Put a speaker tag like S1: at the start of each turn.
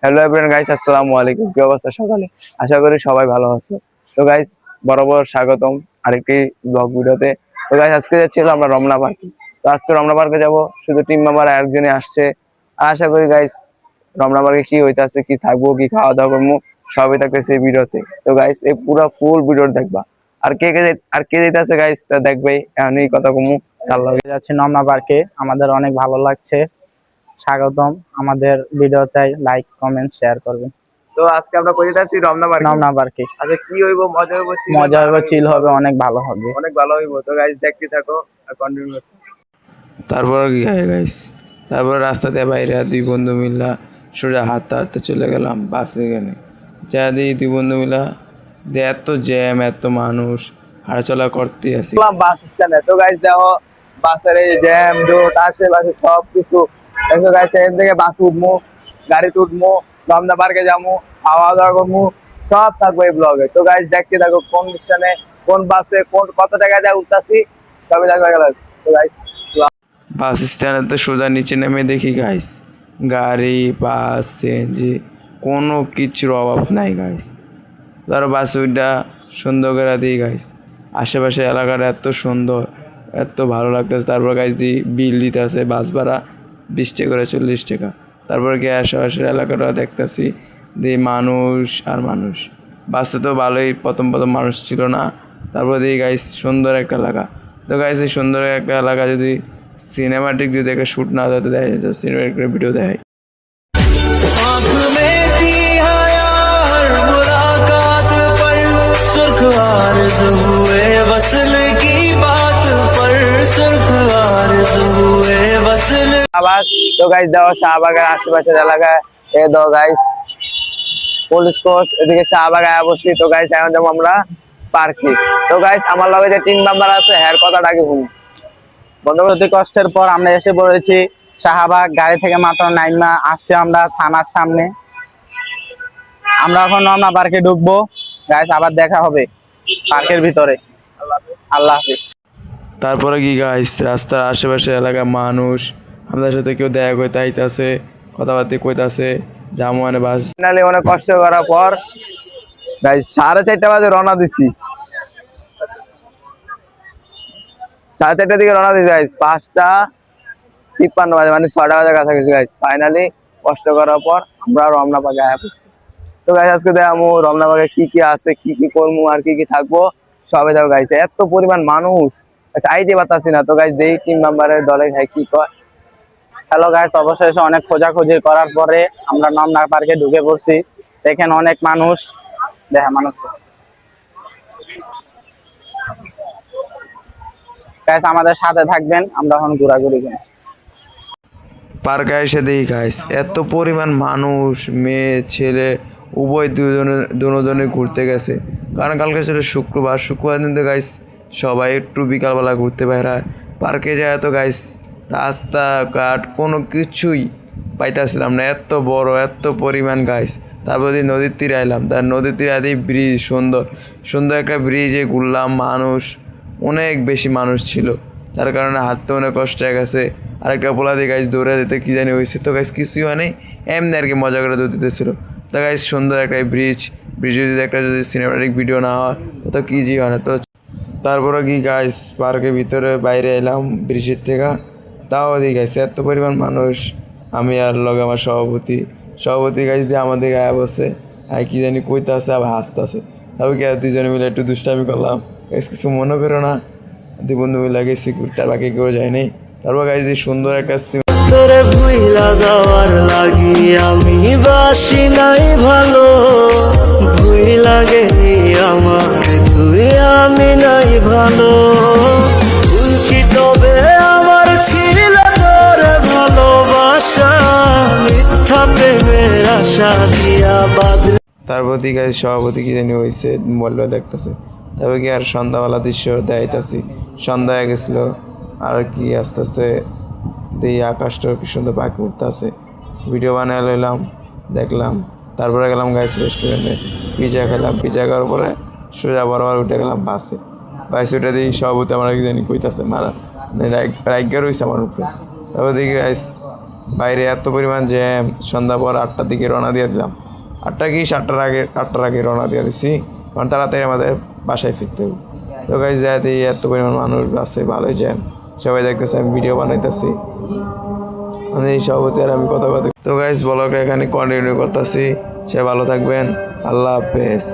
S1: Hello everyone guys, আসসালামু আলাইকুম। কি অবস্থা সকালে? আশা করি সবাই ভালো আছে। তো গাইস, বরাবর স্বাগতম আরেকটি ব্লগ ভিডিওতে। তো গাইস, আজকে যাচ্ছিলাম আমরা রমনা পার্কে। তো আজকে রমনা পার্কে যাব, শুধু টিম মেম্বার একজনই আসছে। আর আশা করি গাইস, রমনা পার্কে কি হইতাছে, কি থাকবো, কি খাওয়া দাওয়া করবো, সবই থাকতেছে এই ভিডিওতে। তো গাইস, এই পুরো ফুল ভিডিও দেখবা। আর কে যেতেছে গাইস, তা দেখবেই। এখনই কথা কমু, ভালো লাগে।
S2: যাচ্ছি রমনা পার্কে, আমাদের অনেক ভালো লাগছে। স্বাগতম আমাদের ভিডিওতে, লাইক কমেন্ট শেয়ার করবেন।
S1: তো আজকে আমরা কই যেতেছি? রমনা পার্কে।
S2: রমনা পার্কে
S1: আচ্ছা, কি হইব? মজা হইব,
S2: মজা হবে, চিল হবে, অনেক ভালো হবে।
S1: অনেক ভালো হইব। তো গাইস, দেখতে থাকো আর কন্টিনিউ করতে।
S3: তারপর কি হয় গাইস, তারপর রাস্তাতে বাইরে দুই বন্ধু মিলা সোজা হাঁটতে হাঁটতে চলে গেলাম বাসে। এখানে যা দিই দুই বন্ধু মিলা যে এত জ্যাম, এত মানুষ হাঁটাচলা করতে আসি।
S1: বাস স্ট্যান্ডে। তো গাইস দেখো, বাসের এই জ্যাম জোট আশেপাশে সব কিছু দেখো গাইস। এখান থেকে বাস উঠবো, গাড়িতে উঠবো, রমনা পার্কে যাবো, খাওয়া দাওয়া করবো, সব থাকবো এই ব্লগে। তো গাইস, দেখতে থাকো কোন স্টেশনে, কোন বাসে, কত টাকা যায় উঠতাছি, সবই দেখবে গেল। তো গাইস,
S3: বাস স্ট্যান্ডেতে সোজা নিচে নেমে দেখি গাইস, গাড়ি বাস সিএনজি কোনো কিছুর অভাব নাই গাইস। ধরো বাস উইটা সুন্দর করে দিই গাইস। আশেপাশে এলাকাটা এত সুন্দর, এত ভালো লাগতেছে। তারপর গাইস দিই বিল দিতে আছে বাস ভাড়া 20 টাকা করে, 40 টাকা। তারপর গিয়ে আশেপাশের এলাকাটা দেখতেছি দিয়ে মানুষ আর মানুষ। বাসে তো ভালোই প্রথম প্রথম মানুষ ছিল না। তারপর দিই গাইস সুন্দর একটা এলাকা। তো গাইস, এই সুন্দর একটা এলাকা যদি সিনেমাটিক যদি একটা শ্যুট না হতে দেয়, তো সিনেমাটিক ভিডিও দেয়।
S1: শাহবাগ। তো গাইস দেখো, শাহবাগের আশেপাশের এলাকায় এ দাও গাইস পুলিশ কোর্স, এদিকে শাহবাগ আয়া বসছি। তো গাইস, এখন যাবো আমরা পার্কে। তো গাইস, আমার লগে যে টিম মেম্বার আছে হ্যার কথাটা আগে শুনি।
S2: অতি কষ্টের পর আমরা এসে পড়েছি শাহবাগ। গাড়ি থেকে মাত্র নাইমা আসছে আমরা থানার সামনে। আমরা এখন রমনা পার্কে ঢুকবো। গাইস, আবার দেখা হবে পার্কের ভিতরে। আল্লাহ হাফিজ।
S3: তারপরে কি গাইস, রাস্তার আশেপাশে এলাকার মানুষ আমাদের সাথে কেউ দেখা করতে আইতাছে, কথাবার্তা কইতাছে, জামু মানে বাস।
S1: ফাইনালি অনেক কষ্ট করার পর গাইস 4:30 বাজে রওনা দিছি। 4:30 দিকে রওনা দিছি গাইস। 5:53 বাজে, মানে 6টা বাজে কাছাকাছি গাইস। ফাইনালি কষ্ট করার পর আমরা রমনা পার্কে আয়া পড়ছি। তো গাইস, আজকে দেখামু রমনা পার্কে কি কি আছে, কি কি করবো, আর কি কি থাকবো, সবে যাবো গাইস। এত পরিমাণ মানুষ আইতে পারতাছি না। তো গাইস, দেই টিম মেম্বারের দলে খাই কি কয়।
S2: হ্যালো গাইস, অবশেষে অনেক খোঁজাখুঁজি করার পরে আমরা রমনা পার্কে ঢুকে পড়ছি। দেখেন অনেক মানুষ, দেখা মানুষ। গাইস, আমাদের সাথে থাকবেন, আমরা এখন ঘোরাঘুরি করি।
S3: পার্কে এসে দেখি গাইস এত পরিমাণ মানুষ, মেয়ে ছেলে উভয় দুজনে ঘুরতে গেছে। কারণ কালকে ছিল শুক্রবার দিন তো গাইস সবাই একটু বিকালবেলা ঘুরতে বেড়ায়। পার্কে যায় তো গাইস রাস্তাঘাট কোনো কিছুই পাইতেছিলাম না, এত বড় এত পরিমাণ গাইস। তারপর দিয়ে নদীর তীরে আইলাম, তার নদীর তীরে আদি ব্রিজ, সুন্দর সুন্দর একটা ব্রিজে ঘুরলাম। মানুষ অনেক বেশি মানুষ ছিল, তার কারণে হাঁটতে অনেক কষ্ট হয়ে গেছে। আরেকটা পোলা দিয়ে গাইস দৌড়ে দিতে কি জানি হয়েছে। তো গাইস কিছুই হয় নাই, এমনি আর কি মজা করে দৌড় দিতেছিল। তো গাইস সুন্দর একটা ব্রিজে যদি একটা যদি সিনেমাটিক ভিডিও না হয় তো কি জি হয় না। তো তারপরে কি গাইস পার্কের ভিতরে বাইরে এলাম ব্রিজের থেকে। তাও দিই গাইস এত পরিমাণ মানুষ। আমি আর লগে আমার সভাপতি গাইস দিয়ে আমাদের গায়ে বসে আর কি জানি কইতে আছে, আবার হাসতে আছে। তবে কি আর দুজনে মিলে একটু দুষ্টামি করলাম। গাইস কিছু মনে করো না, দুই বন্ধু মিলে গেছি ঘুরতে, আর বাকি কেউ যায়নি। তারপর গাইস সুন্দর একটা
S4: তোরে ভুইলা যাওয়ার লাগি আমি বাসি নাই ভালো, ভুইলা গেলি আমার তুই আমি নাই ভালো। কি তবে আমার ছিল তোর ভালোবাসা, মিথ্যা প্রেমের আশা দিয়া বাঁধ।
S3: তারপর দিকে সভাপতি কি জানি হয়েছে বললো দেখতেছে। তারপর কি আর সন্ধ্যাবেলা দৃশ্য দেখাইতেছি, সন্ধ্যা হয়ে গেছিলো। আর কি আস্তে আস্তে দিয়ে আকাশটা কি সুন্দর পাখি উঠতে আছে, ভিডিও বানিয়ে লইলাম, দেখলাম। তারপরে গেলাম গাইস রেস্টুরেন্টে, পিজা খেলাম। পিজা খাওয়ার পরে সোজা বরাবর উঠে গেলাম বাসে উঠে দিই সভাপতি আমার কি জানি কইতাছে মারা, মানে রাইগার হয়েছে আমার উপরে। তারপর দেখি গাইস বাইরে এত পরিমাণ জ্যাম, সন্ধ্যা পর 8টার দিকে রওনা দিয়ে দিলাম। 8টা কি 7টার আগে রওনা দিয়ে দিছি, কারণ তাড়াতাড়ি আমাদের বাসায় ফিরতে হবে। তো গাইস যাতে এত পরিমাণ মানুষ আছে, ভালোই জ্যাম, সবাই দেখতেছে আমি ভিডিও বানাইতেছি, এই সভাপতি আর আমি কথা কথা। তো গাইস ব্লগটা এখানে কন্টিনিউ করতেছি, সে ভালো থাকবেন, আল্লাহ হাফেজ।